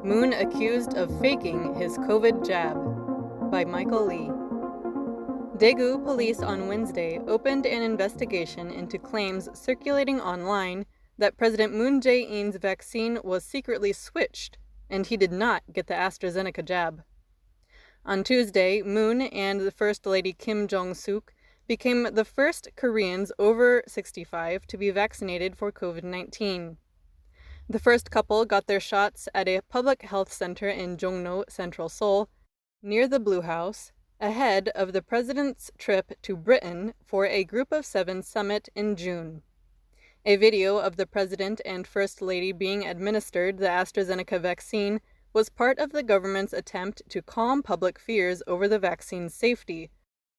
Moon accused of faking his COVID jab, by Michael Lee. Daegu police on Wednesday opened an investigation into claims circulating online that President Moon Jae-in's vaccine was secretly switched and he did not get the AstraZeneca jab. On Tuesday, Moon and the First Lady Kim Jung-sook became the first Koreans over 65 to be vaccinated for COVID-19. The first couple got their shots at a public health center in Jongno, central Seoul, near the Blue House, ahead of the president's trip to Britain for a Group of Seven summit in June. A video of the president and First Lady being administered the AstraZeneca vaccine was part of the government's attempt to calm public fears over the vaccine's safety,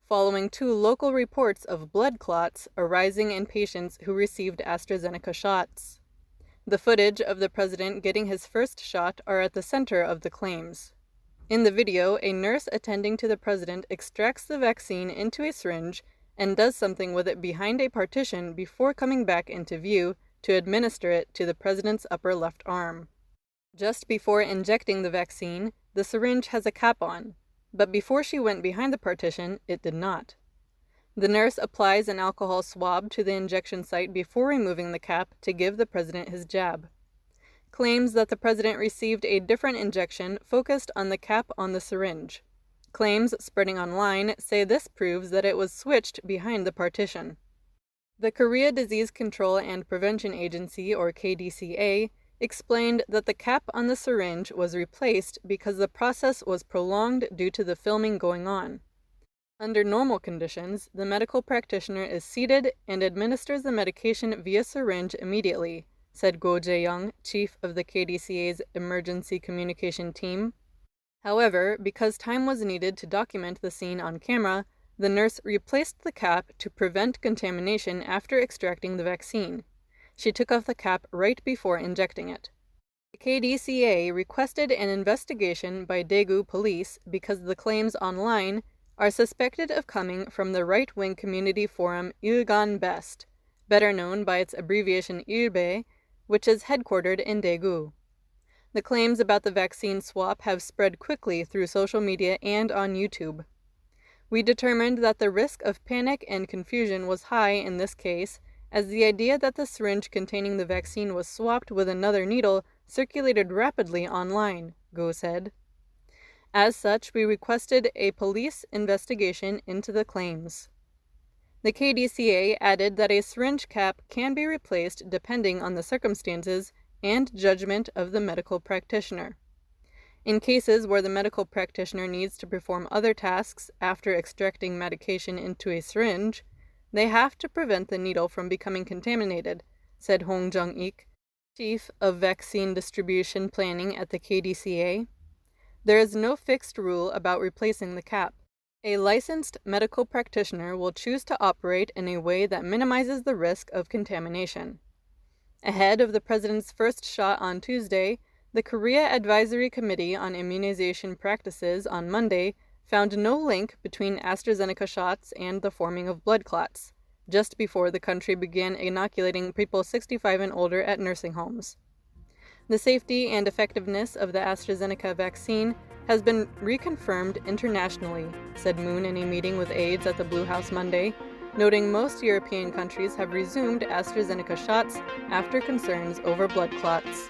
following 2 local reports of blood clots arising in patients who received AstraZeneca shots. The footage of the president getting his first shot are at the center of the claims. In the video, a nurse attending to the president extracts the vaccine into a syringe and does something with it behind a partition before coming back into view to administer it to the president's upper left arm. Just before injecting the vaccine, the syringe has a cap on, but before she went behind the partition, it did not. The nurse applies an alcohol swab to the injection site before removing the cap to give the president his jab. Claims that the president received a different injection focused on the cap on the syringe. Claims spreading online say this proves that it was switched behind the partition. The Korea Disease Control and Prevention Agency, or KDCA, explained that the cap on the syringe was replaced because the process was prolonged due to the filming going on. Under normal conditions, the medical practitioner is seated and administers the medication via syringe immediately, said Go Jae-young, chief of the KDCA's emergency communication team. However, because time was needed to document the scene on camera, the nurse replaced the cap to prevent contamination after extracting the vaccine. She took off the cap right before injecting it. The KDCA requested an investigation by Daegu police because the claims online are suspected of coming from the right-wing community forum Ilgan Best, better known by its abbreviation Ilbe, which is headquartered in Daegu. The claims about the vaccine swap have spread quickly through social media and on YouTube. We determined that the risk of panic and confusion was high in this case, as the idea that the syringe containing the vaccine was swapped with another needle circulated rapidly online, Go said. As such, we requested a police investigation into the claims. The KDCA added that a syringe cap can be replaced depending on the circumstances and judgment of the medical practitioner. In cases where the medical practitioner needs to perform other tasks after extracting medication into a syringe, they have to prevent the needle from becoming contaminated, said Hong Jung-ik, chief of vaccine distribution planning at the KDCA. There is no fixed rule about replacing the cap. A licensed medical practitioner will choose to operate in a way that minimizes the risk of contamination. Ahead of the president's first shot on Tuesday, the Korea Advisory Committee on Immunization Practices on Monday found no link between AstraZeneca shots and the forming of blood clots, just before the country began inoculating people 65 and older at nursing homes. The safety and effectiveness of the AstraZeneca vaccine has been reconfirmed internationally, said Moon in a meeting with aides at the Blue House Monday, noting most European countries have resumed AstraZeneca shots after concerns over blood clots.